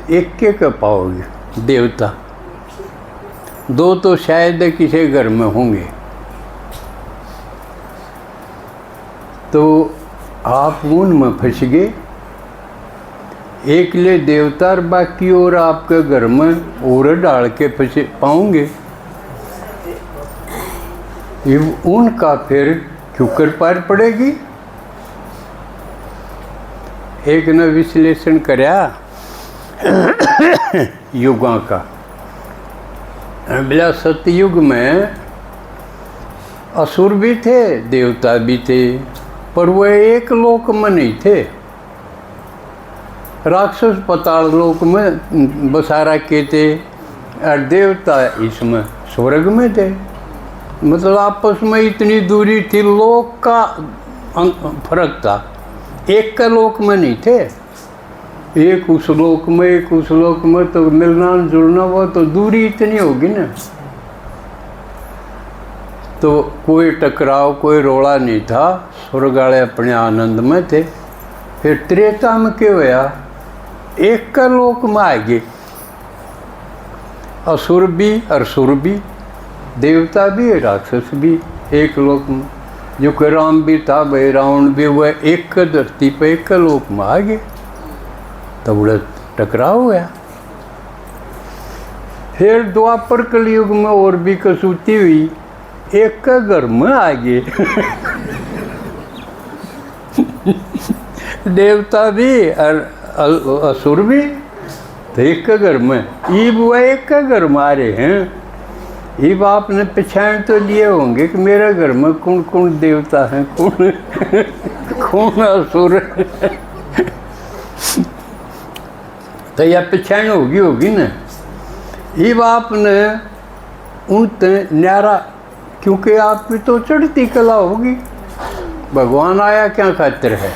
एक के पाओगे देवता, दो तो शायद किसी घर में होंगे। तो आप उनमें फंस गए, एक ले देवता और बाकी और आपके घर में और डाल के फंसे पाओगे। ये उनका फिर क्यों कर पार पड़ेगी। एक ने विश्लेषण कराया युगों का, बोला सतयुग में असुर भी थे देवता भी थे, पर वो एक लोक में नहीं थे। राक्षस पाताल लोक में बसा रखे थे और देवता इसमें स्वर्ग में थे। मतलब आपस में इतनी दूरी थी, लोक का फर्क था, एक का लोक में नहीं थे। एक उस लोक में एक उस लोक में, तो मिलना जुलना वो तो दूरी इतनी होगी ना। तो कोई टकराव कोई रोड़ा नहीं था, स्वर्ग वाले अपने आनंद में थे। फिर त्रेता में क्या होया, एक का लोक में आ गए, असुर भी और सुर भी, देवता भी राक्षस भी एक लोक में। जो कि राम भी था भाई, रावण भी हुआ, एक का धरती पे एक का लोक में आ गए, तब बड़ा टकराव हुआ। फिर द्वापर कलयुग में और भी कसूती हुई, एक का घर में आ गए देवता भी और असुर भी, तो एक का घर में। ईब हुआ एक का घर में आ रहे हैं। ईब आपने पहचान तो लिए होंगे कि मेरा घर में कौन कौन देवता है, कौन कौन असुर तो यह पहचान होगी ना। ईब आपने उन न्यारा, क्योंकि आपकी तो चढ़ती कला होगी। भगवान आया क्या खातिर है,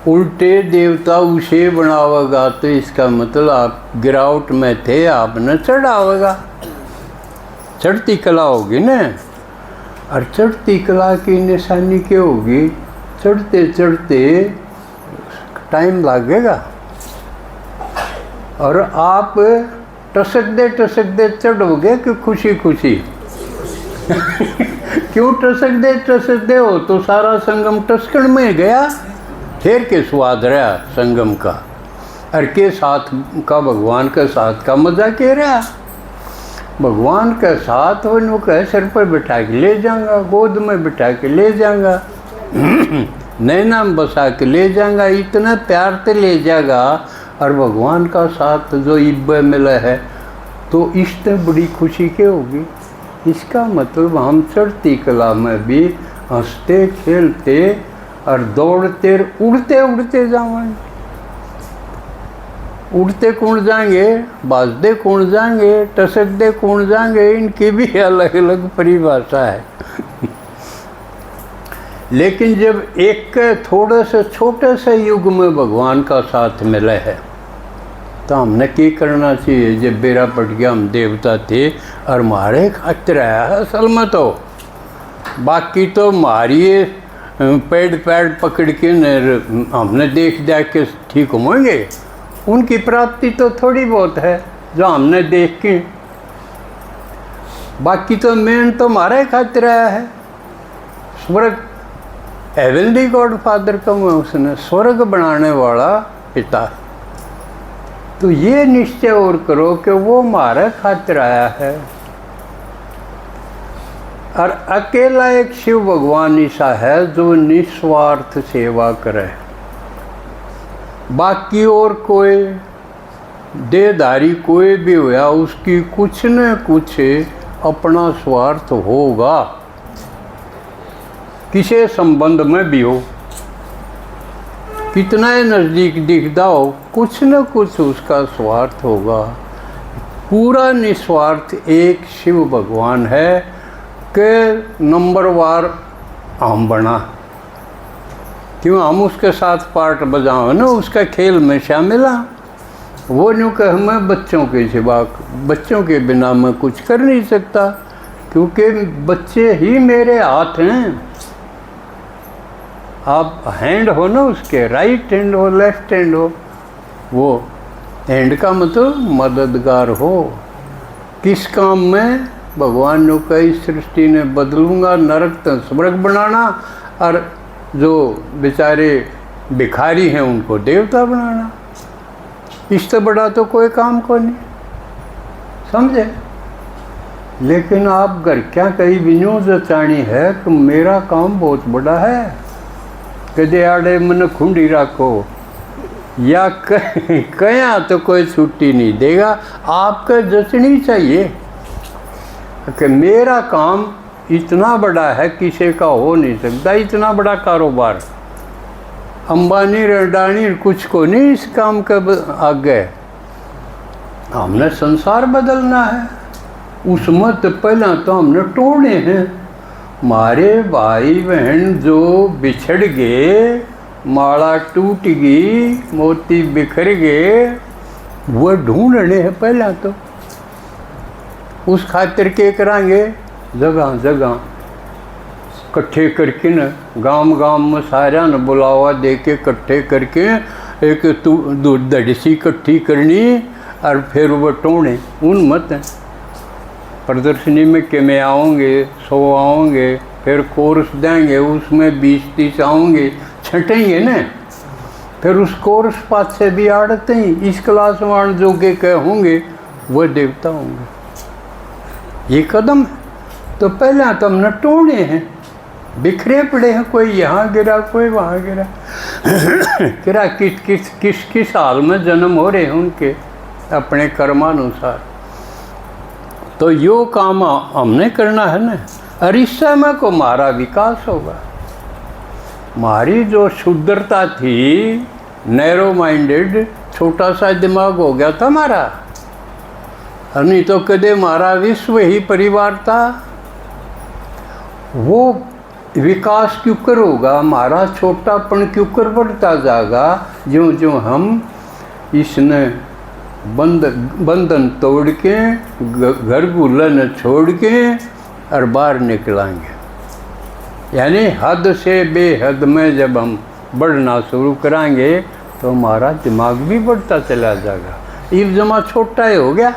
उल्टे देवता उसे बनावेगा, तो इसका मतलब आप गिरावट में थे, आपने चढ़ावेगा, चढ़ती कला होगी ना। और चढ़ती कला की निशानी क्या होगी, चढ़ते चढ़ते टाइम लगेगा और आप टसक दे चढ़ोगे कि खुशी खुशी क्यों टसक दे हो तो सारा संगम टसकन में गया, फिर के स्वाद रहा संगम का। और के साथ का भगवान के साथ का मजा के रहा। भगवान के साथ वो कहे सिर पर बिठा के ले जाऊंगा, गोद में बिठा के ले जाऊंगा, नैना में बसा के ले जाऊंगा, इतना प्यार से ले जाएगा। और भगवान का साथ जो इब्बे मिला है, तो इससे बड़ी खुशी क्या होगी। इसका मतलब हम चढ़ती कला में भी हंसते खेलते और दौड़ते उड़ते उड़ते जाएंगे। उड़ते कौन जाएंगे, बाजते कौन जाएंगे, टसकते कौन जाएंगे, इनकी भी अलग अलग परिभाषा है लेकिन जब एक थोड़े से छोटे से युग में भगवान का साथ मिला है, तो हमने क्या करना चाहिए। जब बेरा पट गया, हम देवता थे और हमारे खातिर आया है असल में, तो बाकी तो हमारी पेड़ पकड़ के हमने देख के ठीक होंगे। उनकी प्राप्ति तो थोड़ी बहुत है जो हमने देख के, बाकी तो मेन तो हमारे खातिर आया है। स्वर्ग हेवनली गॉड फादर का उसने स्वर्ग बनाने वाला पिता। तो ये निश्चय और करो कि वो हमारे खातिर आया है। और अकेला एक शिव भगवान ऐसा है जो निस्वार्थ सेवा करे। बाकी और कोई देहधारी कोई भी होया, उसकी कुछ न कुछ अपना स्वार्थ होगा, किसी संबंध में भी हो, कितना ही नज़दीक दिखता हो, कुछ न कुछ उसका स्वार्थ होगा। पूरा निस्वार्थ एक शिव भगवान है कि नंबरवार हम बना, क्यों हम उसके साथ पार्ट बजाओ ना, उसका खेल में शामिल हैं। वो यूँ कि हमें बच्चों के सिवा, बच्चों के बिना मैं कुछ कर नहीं सकता, क्योंकि बच्चे ही मेरे हाथ हैं। आप हैंड हो ना उसके, राइट हैंड हो लेफ्ट हैंड हो, वो एंड का मतलब मददगार हो। किस काम में? भगवान ने कई सृष्टि ने बदलूंगा, नरक तो स्वर्ग बनाना, और जो बेचारे भिखारी हैं उनको देवता बनाना। इससे बड़ा तो कोई काम को नहीं, समझे। लेकिन आप घर क्या कहीं बिन्यू जचानी है कि मेरा काम बहुत बड़ा है, कदे आड़े मन खुंडी रखो या कया तो कोई छुट्टी नहीं देगा। आपको जचनी चाहिए कि मेरा काम इतना बड़ा है, किसी का हो नहीं सकता इतना बड़ा कारोबार। अंबानी रडानी कुछ को नहीं इस काम के आगे। हमने संसार बदलना है, उस मत पहला तो हमने तोड़े हैं। हमारे भाई बहन जो बिछड़ गए, माला टूट गई, मोती बिखर गए, वो ढूंढने हैं पहला तो। उस खातिर के करांगे जगह जगह इकट्ठे करके न, गांव गांव में सारा न बुलावा दे के इकट्ठे करके एक दड़सी इकट्ठी करनी और फिर वो टोने। उन मत प्रदर्शनी में के में आओगे, 100 आओगे, फिर कोर्स देंगे, उसमें 20-30 आओगे, छटेंगे न। फिर उस कोर्स पास से भी आड़ते ही इस क्लास वाण जो के कह होंगे वो देवता होंगे। ये कदम तो पहले तो हमने टोड़े हैं, बिखरे पड़े हैं, कोई यहाँ गिरा कोई वहाँ गिरा। किरा किस किस किस किस हाल में जन्म हो रहे हैं उनके अपने कर्मानुसार। तो यो काम हमने करना है ना। और इस समय को हमारा विकास होगा। हमारी जो शुद्धता थी, नैरो माइंडेड, छोटा सा दिमाग हो गया था हमारा। नहीं तो कदे हमारा विश्व ही परिवार था। वो विकास क्यों कर होगा, हमारा छोटापन क्यों कर बढ़ता जाएगा, ज्यों ज्यों हम इसने बंधन तोड़ के, घर गुलन छोड़ के और बाहर निकलांगे। यानी हद से बेहद में जब हम बढ़ना शुरू कराएंगे तो हमारा दिमाग भी बढ़ता चला जाएगा। इब जमा छोटा ही हो गया,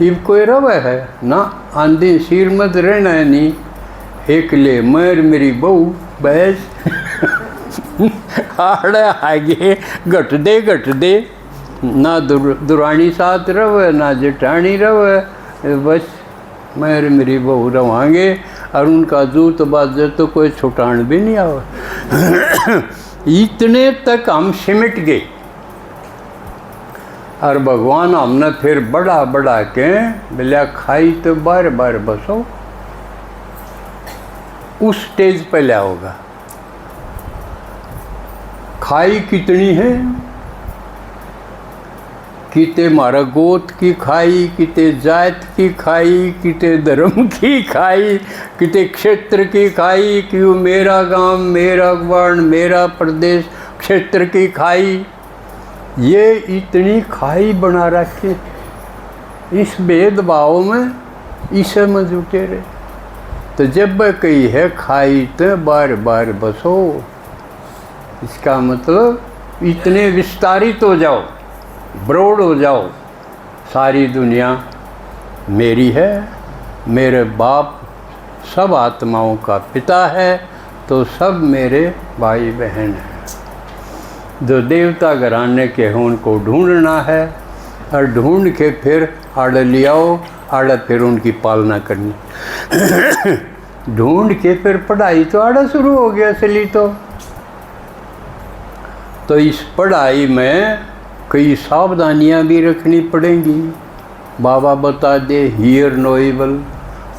इब कोई रवा है ना, आंधी सिर मत रहना है नहीं, एक ले मर मेरी बहू बहस आड़े आगे घट दे ना दुरानी साथ रवे ना जेठानी रवे, बस मर मेरी बहू रवांगे और उनका जूत बाजे तो कोई छुटान भी नहीं आवे। इतने तक हम सिमट गए। और भगवान हमने फिर बड़ा बड़ा के बोलिया खाई तो बार बार बसो, उस स्टेज पे लिया होगा। खाई कितनी है, किते मारा गोत की खाई, किते जात की खाई, किते धर्म की खाई, किते क्षेत्र की खाई, क्यों मेरा गांव, मेरा वर्ण, मेरा प्रदेश, क्षेत्र की खाई। ये इतनी खाई बना रखी, इस भेदभाव में इसे में जुटे रहे। तो जब कही है खाई तो बार बार बसो, इसका मतलब इतने विस्तारित हो जाओ, ब्रॉड हो जाओ। सारी दुनिया मेरी है, मेरे बाप सब आत्माओं का पिता है, तो सब मेरे भाई बहन हैं। जो देवता घराने के हैं उनको ढूंढना है और ढूंढ के फिर आड़े ले आओ, आड़े फिर उनकी पालना करनी। ढूंढ के फिर पढ़ाई तो आड़ा शुरू हो गया असली तो इस पढ़ाई में कई सावधानियां भी रखनी पड़ेंगी। बाबा बता दे हियर नो इवल,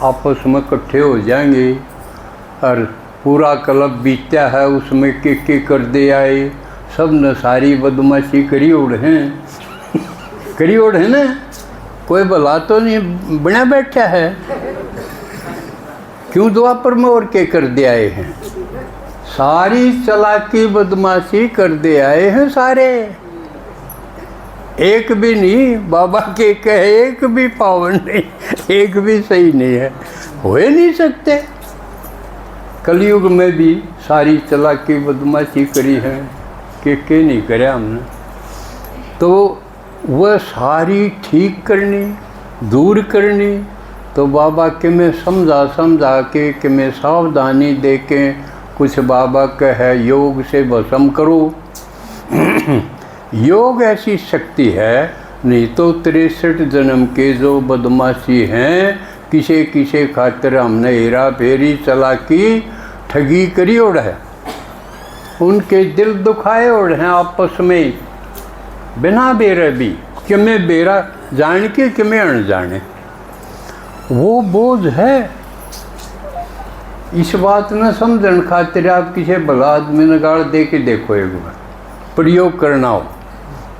आपस में इकट्ठे हो जाएंगे और पूरा क्लब बीतता है उसमें के कर दे आए, सब न सारी बदमाशी करी ओढ़ हैं करी ओढ़ है ना, कोई भला तो नहीं बना बैठा है। क्यों द्वापर में और के कर दे आए हैं, सारी चालाकी बदमाशी कर दे आए हैं सारे। एक भी नहीं, बाबा के कहे एक भी पावन नहीं, एक भी सही नहीं है, हो ही नहीं सकते। कलयुग में भी सारी चालाकी बदमाशी करी है, के नहीं करे हमने। तो वह सारी ठीक करनी, दूर करनी, तो बाबा के मैं समझा के मैं सावधानी दे के कुछ बाबा का है योग से भस्म करो। योग ऐसी शक्ति है, नहीं तो 63 जन्म के जो बदमाशी हैं, किसे किसे खातिर हमने हेरा फेरी चालाकी ठगी करी ओढ़ है, उनके दिल दुखाए ओढ़ हैं आपस में बिना बेरा भी, कि मैं बेरा जान के कि मैं अनजाने। वो बोझ है। इस बात न समझन खातिर आप किसी भला आदमी ने गाड़ दे के देखो, एक बार प्रयोग करना हो,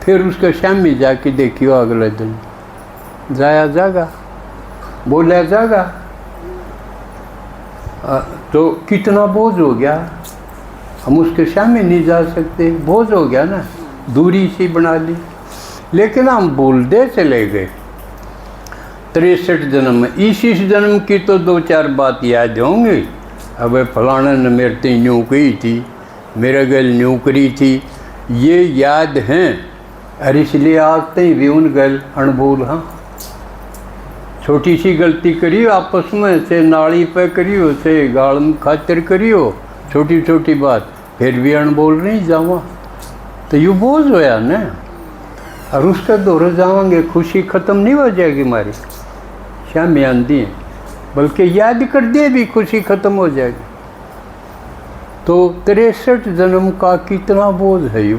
फिर उसका शामी जाके देखियो, अगले दिन जाया जागा, बोला जागा। तो कितना बोझ हो गया, हम उसके सामने नहीं जा सकते, बोझ हो गया ना, दूरी सी बना ली। लेकिन हम बोलते चले गए 63 जन्म में। इस जन्म की तो 2-4 बात याद होंगी। अब फलाना ने मेरे ते यूँ कही थी, मेरे गल यूँ करी थी, ये याद हैं। और इसलिए आज तक भी उन गल अनबोल। हाँ, छोटी सी गलती करियो आपस में, से नाली पे करियो, से गाल में खातिर करियो, छोटी छोटी बात, फिर भी अनबोल नहीं जावा, तो यू बोझ होया ना। और उसका दौरे जावांगे, खुशी ख़त्म नहीं हो जाएगी हमारी, शाम आंदी है, बल्कि याद कर दिए भी खुशी ख़त्म हो जाएगी। तो 63 जन्म का कितना बोझ है यू,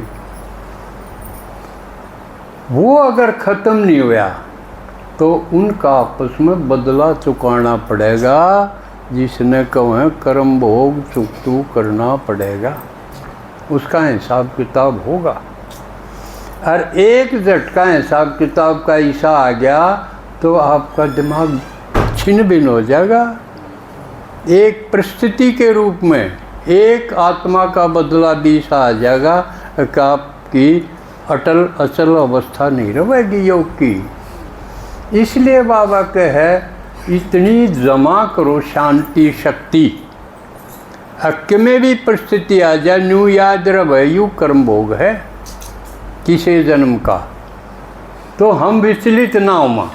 वो अगर ख़त्म नहीं हुआ तो उनका आपस में बदला चुकाना पड़ेगा। जिसने कहे कर्म भोग चुकतू करना पड़ेगा, उसका हिसाब किताब होगा। और एक झटका हिसाब किताब का ऐसा आ गया तो आपका दिमाग छिन्न भिन्न हो जाएगा। एक परिस्थिति के रूप में एक आत्मा का बदला भी ऐसा आ जाएगा कि आपकी अटल अचल अवस्था नहीं रहेगी योग की। इसलिए बाबा कहे इतनी जमा करो शांति शक्ति, हक में भी परिस्थिति आ जाए न्यू याद रहे यू कर्म भोग है किसी जन्म का, तो हम विचलित ना हो।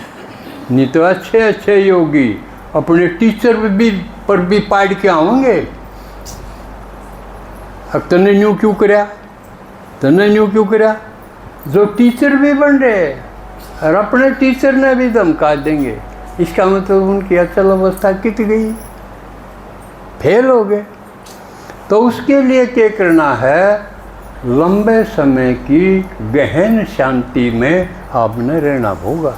नहीं तो अच्छे अच्छे योगी अपने टीचर पर भी पाड़ के आवेंगे, अब तने न्यू क्यों करया, तने न्यू क्यों करया। जो टीचर भी बन रहे और अपने टीचर ने भी धमका देंगे, इसका मतलब उनकी अचल अवस्था कित गई, फेल हो गए। तो उसके लिए क्या करना है, लंबे समय की गहन शांति में आपने रहना होगा,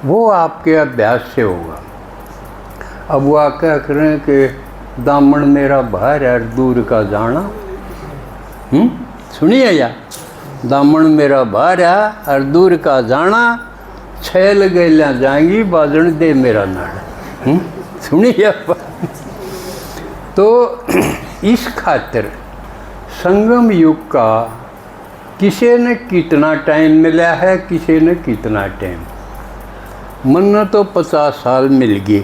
वो आपके अभ्यास से होगा। अब वो क्या करें कि दामन मेरा बाहर है दूर का जाना, सुनिए यार, दामन मेरा बाहर है और दूर का जाना, छैल गैलियाँ जाएंगी बाजन दे मेरा नाड़, सुनिए। तो इस खातिर संगम युग का किसी ने कितना टाइम मिला है, किसी ने कितना टाइम, मन तो 50 साल मिल गए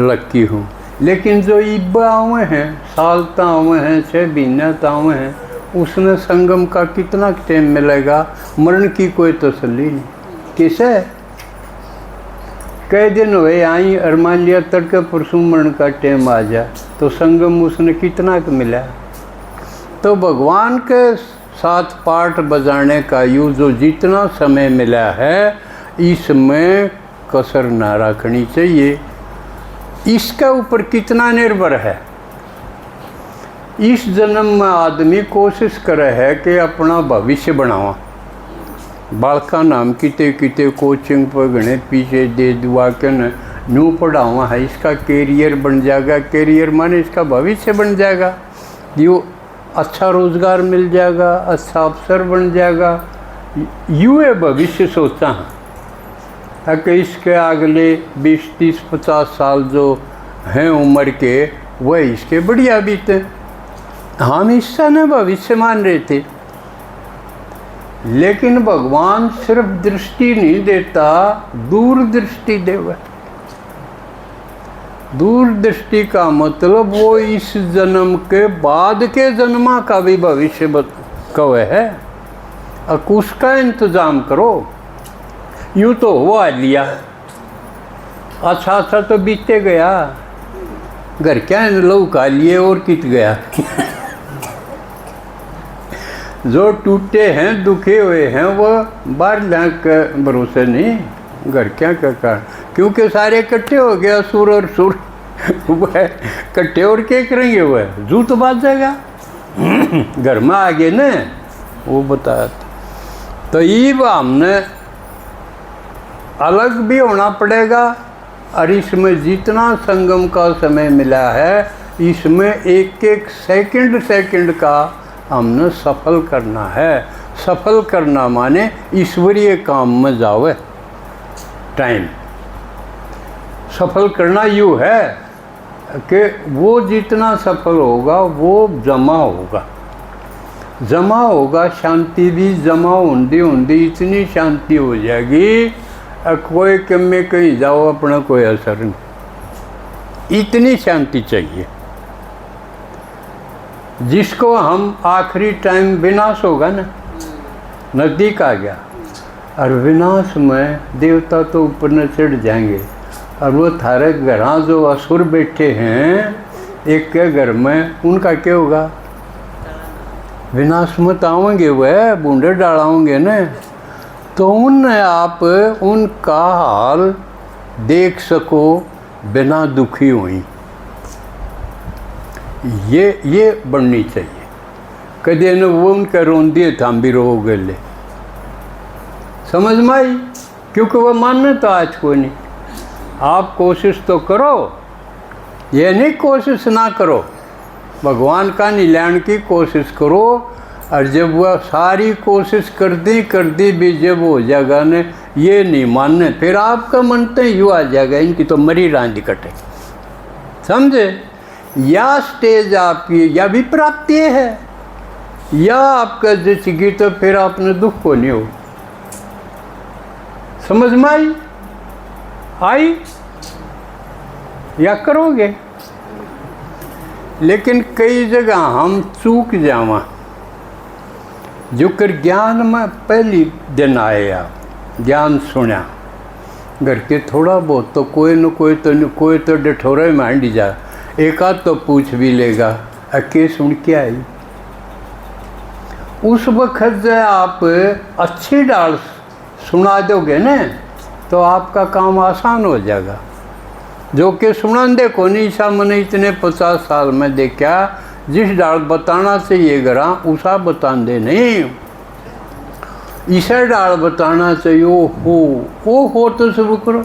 लक्की हूँ, लेकिन जो इब्बा हुए हैं, साल तावे हैं, 6 महीने तावे हैं, उसने संगम का कितना टाइम मिलेगा, मरण की कोई तसल्ली नहीं। किसे कई दिन हुए आई और मान लिया तड़के परसों मरण का टाइम आ जाए, तो संगम उसने कितना मिला। तो भगवान के साथ पाठ बजाने का यूँ जो जितना समय मिला है, इसमें कसर ना रखनी चाहिए। इसका ऊपर कितना निर्भर है, इस जन्म में आदमी कोशिश करे है कि अपना भविष्य बनावा। बालका नाम किते किते कोचिंग पर घने पीछे दे दुआ के न न्यू पढ़ावा है, इसका कैरियर बन जाएगा, कैरियर माने इसका भविष्य बन जाएगा, यो अच्छा रोज़गार मिल जाएगा, अच्छा अफसर बन जाएगा, यूँ है भविष्य सोचा है। ताकि इसके अगले 20, 30, 50 साल जो हैं उम्र के, वह इसके बढ़िया बीते। हम इसका न भविष्य मान रहे थे, लेकिन भगवान सिर्फ दृष्टि नहीं देता, दूरदृष्टि देवा। दूरदृष्टि का मतलब वो इस जन्म के बाद के जन्मा का भी भविष्य कवे है। अब उसका इंतज़ाम करो। यूँ तो हुआ लिया, अच्छा अच्छा तो बीतते गया, घर क्या लहू खा लिए और कित गया। जो टूटे हैं दुखे हुए हैं वो बाहर लाख के भरोसे नहीं, घर क्या का क्योंकि सारे इकट्ठे हो गया, सुर और सुर वह इकट्ठे और क्या करेंगे, वह जूत बाज जाएगा। घर में आ गए न वो बताया। तो ये हमने अलग भी होना पड़ेगा, और इसमें जितना संगम का समय मिला है इसमें एक एक सेकंड का हमने सफल करना है। सफल करना माने ईश्वरीय काम में जावे। टाइम सफल करना यूँ है कि वो जितना सफल होगा वो जमा होगा, जमा होगा। शांति भी जमा होंदी इतनी शांति हो जाएगी, कोई कम में कहीं जाओ अपना कोई असर नहीं, इतनी शांति चाहिए। जिसको हम आखिरी टाइम विनाश होगा ना, नज़दीक आ गया, और विनाश में देवता तो ऊपर न चढ़ जाएंगे, और वो थारे घर जो असुर बैठे हैं एक के घर में, उनका क्या होगा? विनाश मत आवेंगे, वह बूंदे डालाओगे न, तो उनने आप उनका हाल देख सको बिना दुखी हुई। ये बननी चाहिए। कदे न वो उनका रोन दिए था हम भी रो गए, समझ में आई? क्योंकि वह मानने तो आज को नहीं। आप कोशिश तो करो, ये नहीं कोशिश ना करो, भगवान का निलान की कोशिश करो। और जब वह सारी कोशिश कर दी भी जब हो जाएगा न, ये नहीं मानने, फिर आपका मनते यूँ आ जाएगा इनकी तो मरी रांधी कटे, समझे? या स्टेज आपकी या भी प्राप्ति है, या आपका जचगी तो फिर आपने दुख को नहीं हो। समझ में आई या करोगे? लेकिन कई जगह हम चूक जावा, जो कर ज्ञान में पहली दिन आए, आप ज्ञान सुना घर के थोड़ा बहुत तो कोई न कोई तो डठोरे में हांडी जा, एक आध तो पूछ भी लेगा अके सुन के आई। उस वक्त जो आप अच्छी डाल सुना दोगे न, तो आपका काम आसान हो जाएगा। जो कि सुना देखो नहीं, सा मैंने इतने 50 साल में देखा, जिस डाल बताना चाहिए गरा उसा बतान दे नहीं, इसे डाल बताना चाहिए। ओ हो तो शुरू करो।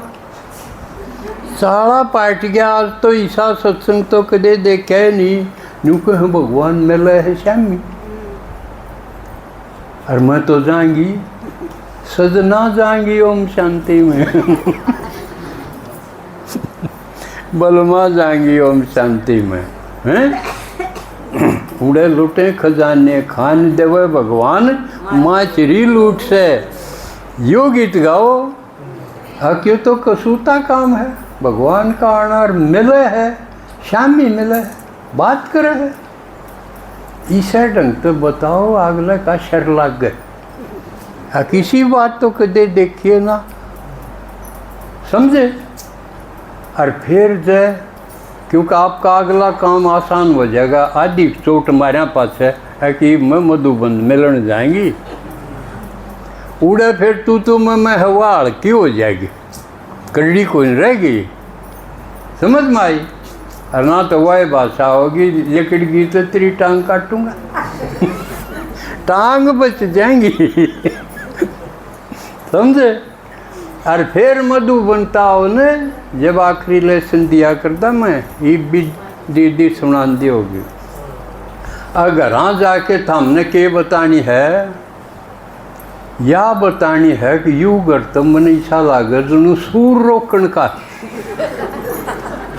सारा पाट गया आज तो ईसा सत्संग तो कदे देखा ही नहीं, न्यू कह भगवान मिले है शामी, और मैं तो जाएंगी सजना जाएंगी ओम शांति में। बलमा जाएंगी ओम शांति में, हैं? उड़े लुटे खजाने खान देवे भगवान, माचरी लूट से। यो गीत गाओ, क्यों तो कसूता काम है, भगवान का आनार मिले है, शामी मिले है, बात करे है। ईसा ढंग तो बताओ अगले का शर लग गए, किसी बात तो कदे देखिए ना, समझे? और फिर जाए, क्योंकि आपका अगला काम आसान हो जाएगा। आदि चोट मारे पास है कि मैं मधुबन मिलन जाएंगी, उड़े फिर तू मैं हवा हड़की हो जाएगी, कड़ी कोई नहीं रहेगी, समझ में आई? और ना तो वही भाषा होगी, लकड़गी तो तेरी टांग काटूंगा। टांग बच जाएंगी, समझे? और फिर मधु बनता हो न, जब आखिरी लेसन दिया करता मैं, ये भी दीदी सुना दी होगी। अगर हाँ जाके तो हमने के बतानी है, या बतानी है कि यू कर तो मन ऐसा लागे जो सूर रोकन का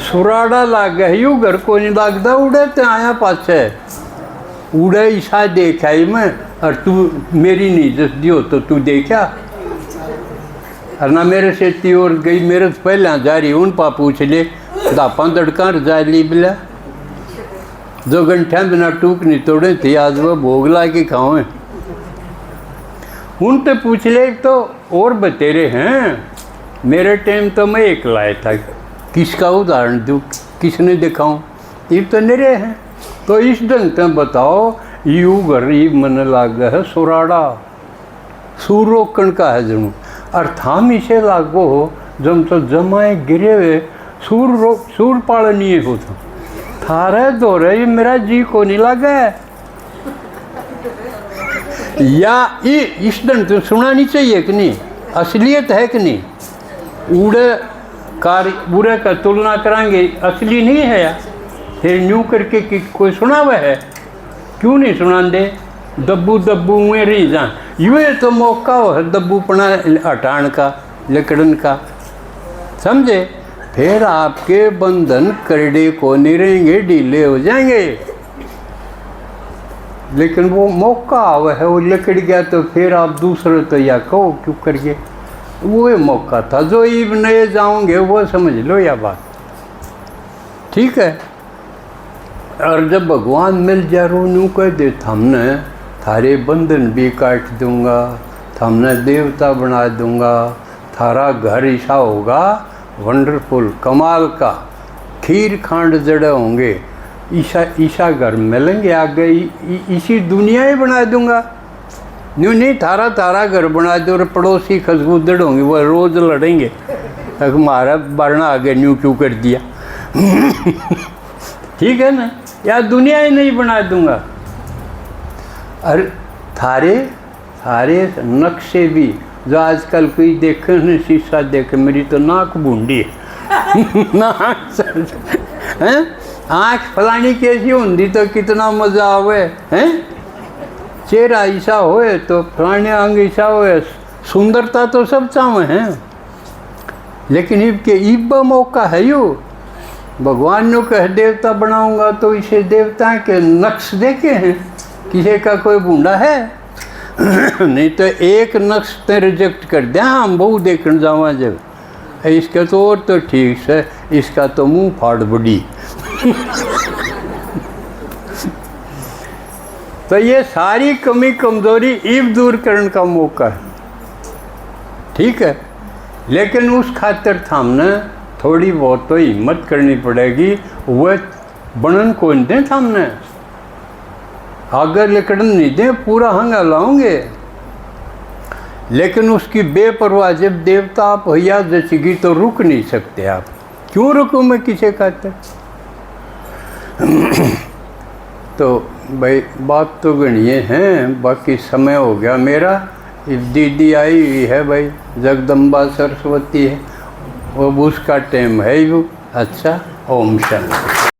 सुराड़ा लागे, यू घर को नहीं लगता, उड़े तो आया पाछे, उड़े ऐसा देखा ही मैं, और तू मेरी नहीं जस दियो तो तू देखा, और ना मेरे से ती और गई, मेरे से पहले जा रही उन पा पूछ ले, दापा दड़का जा ली बिला, 2 घंटे बिना टूक नहीं तोड़े थे, आज वो भोग ला के खाओ। उनसे पूछ ले तो और बतेरे हैं। मेरे टाइम तो मैं एक लाया था, किसका उदाहरण दूँ, किसने दिखाऊं, ये तो निरे हैं। तो इस ढंग से बताओ, यू गरीब मन लागे है सुराड़ा, सूर रोकण का है जनू, और थाम इसे लागो हो जम तो जमाए गिरे हुए सूर पालनीय हो तो थारे दौरे ये मेरा जी को नहीं लगा। या ये इस ढंग से सुनानी चाहिए कि नहीं, असलियत है कि नहीं। उड़े कार बुरे का तुलना कराएंगे, असली नहीं है या फिर न्यू करके कि कोई सुना हुआ है, क्यों नहीं सुना दे। दब्बू दब्बू में रही जान, ये तो मौका हो है दब्बूपना हटान का, लकड़न का, समझे। फिर आपके बंधन करड़े को नहीं रहेंगे, ढीले हो जाएंगे। लेकिन वो मौका आवा है, वो लकड़ गया तो फिर आप दूसरे तो या कहो क्यों करिए, वो मौका था। जो ईब नए जाओगे वो समझ लो या बात, ठीक है। और जब भगवान मिल जा रो यूँ कह दे, हमने थारे बंधन भी काट दूंगा, हमने देवता बना दूंगा, थारा घर ऐसा होगा वंडरफुल, कमाल का, खीर खांड जड़े होंगे, ईशा घर मिलेंगे आगे, इसी दुनिया ही बना दूंगा। यूँ नहीं थारा घर बना दो और पड़ोसी खसबूदड़ होंगे, वो रोज़ लड़ेंगे, हमारा बारना आगे न्यू क्यों कर दिया। ठीक है ना, या दुनिया ही नहीं बना दूंगा। अरे थारे नक्शे भी, जो आजकल कोई देखे न शीशा देखे, मेरी तो नाक बूंदी है। नाक हैं, आँख फलानी कैसी होंगी तो कितना मज़ा आवे हैं, चेहरा ऐसा होए तो फलाने अंग ऐसा होए, सुंदरता तो सब चाहे हैं। लेकिन इबके ईबा मौका है यो, भगवान ने कह देवता बनाऊंगा तो इसे देवता के नक्श देखे हैं, किसी का कोई बूंदा है। नहीं तो एक नक्श ते रिजेक्ट कर दिया, हम बहु देखने जावा जब, इसका तो और तो ठीक है, इसका तो मुंह फाड़ बड़ी। तो ये सारी कमी कमजोरी ईब दूर करने का मौका है, ठीक है। लेकिन उस खातिर थामने थोड़ी बहुत तो हिम्मत करनी पड़ेगी, वह बनन को नहीं दें थामने, अगर लकड़न नहीं दें पूरा हंगा लाओगे। लेकिन उसकी बेपरवाह जब देवता आप भैया जचेगी तो रुक नहीं सकते आप, क्यों रुकूं मैं किसे खातिर। तो भाई बात तो गणिए हैं, बाकी समय हो गया मेरा। दीदी आई हुई है भाई, जगदम्बा सरस्वती है, वो उसका टाइम है वो। अच्छा, ओम शांति।